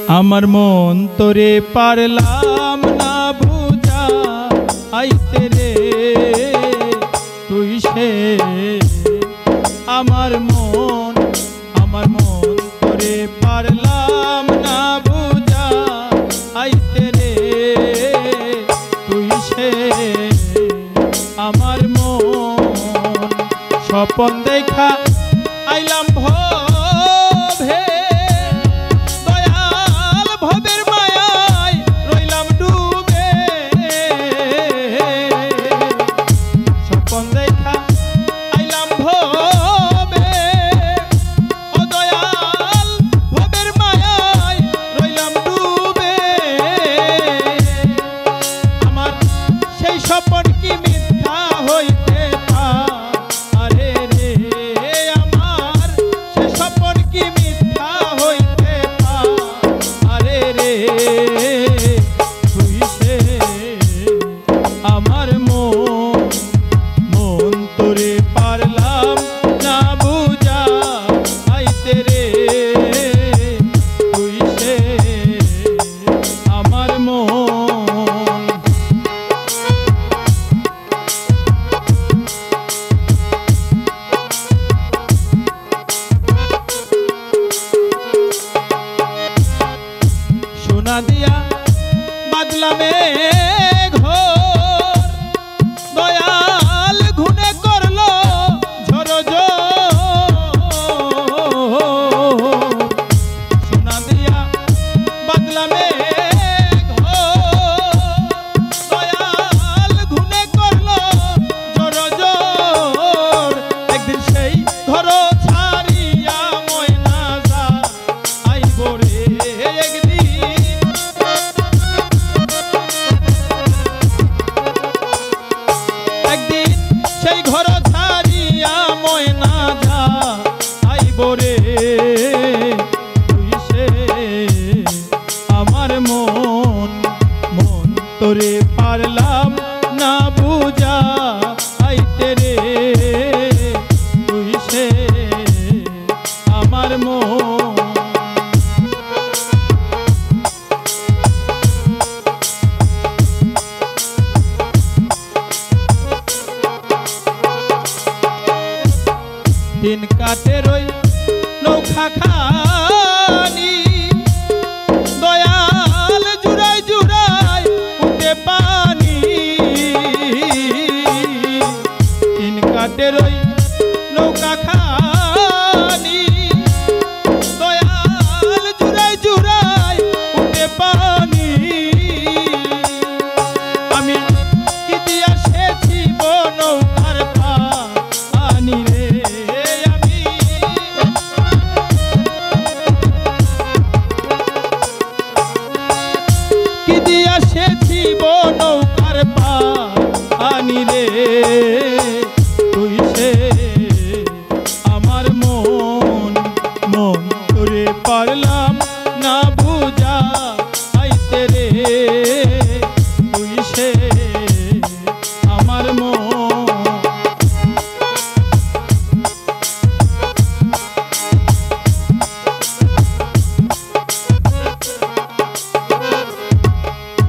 আমার মন তোরে পারলাম না বুঝা আইতে রে তুই সে আমার মন তোরে পারলাম না বুঝা আইতে রে তুই সে আমার মন স্বপন দেখা আইলাম ভবে দয়াল ভবের মায়ায় রইলাম ডুবে স্বপন দেখা আইলাম ভবে ও দয়াল ভবের মায়ায় রইলাম ডুবে আমার সেই স্বপন কি মিথ্যা হইতে পারে রে আমার সেই স্বপন কি মিথ্যা হইতে পারে রে তুই সে আমার মন তোরে পারলাম না বুঝা আইতে রে তুই সে আমার মন সোনা দিয়া বাদলামে ঘর দয়াল ঘুনে করলো ঝড় সোনা দিয়া বাদলামে ঘর দয়াল ঘুনে করলো ঝড় একদিন সেই ঘর ছাড়িয়া ময়না যা আইব রে একদিন সেই ঘর ছাড়িয়া ময়না যা আইব রে তুই সে আমার মন তোরে পারলাম না বুঝা আইতে রে তুই সে আমার মন দিন কাটে রই নৌকা খানি দয়াল জুড়াই জুড়াই উঠে পানি দিন কাটে রই নৌকা খানি দয়াল জুড়াই জুড়াই উঠে পানি আমি কি দিয়া সেচিব নৌকার পানি রে দিয়া সেচিব নৌকার পানি রে তুই সে আমার মন তোরে পারলাম না বুঝা আইতে রে তুই সে আমার মন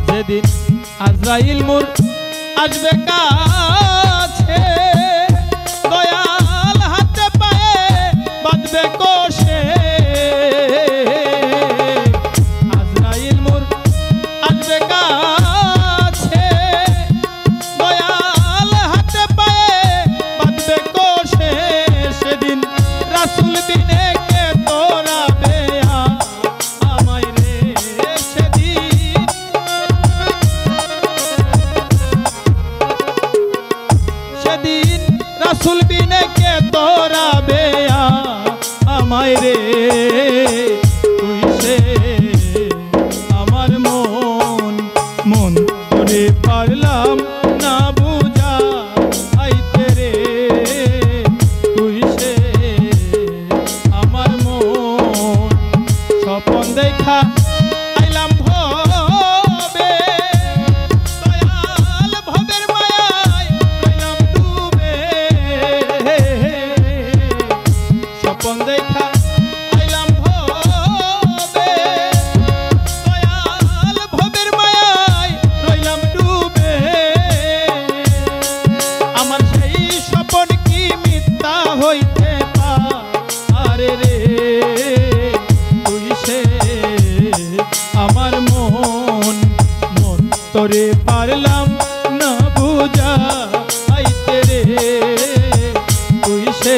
যেদিন আজরাইল মোর আসবে কাছে দয়াল হাতে পায়ে বাঁধবে কোষে আজরাইল মোর আসবে কাছে দয়াল হাতে পায়ে বাঁধবে কোষে সেদিন রাসূল বিনে কে তোরা বেয়া আমায় রে সেদিন রাসূল বিনে কে তোরা বেয়া আমায় রে তুই সে আমার মন তোরে পারলাম না বুঝা আইতে রে তুই সে আমার মন স্বপন দেখা আইলাম ভবে দয়াল ভবের মায়ায় রইলাম ডুবে স্বপন দেখা আইলাম ভবে তোরে পারলাম না বুঝা আইতে রে তুই সে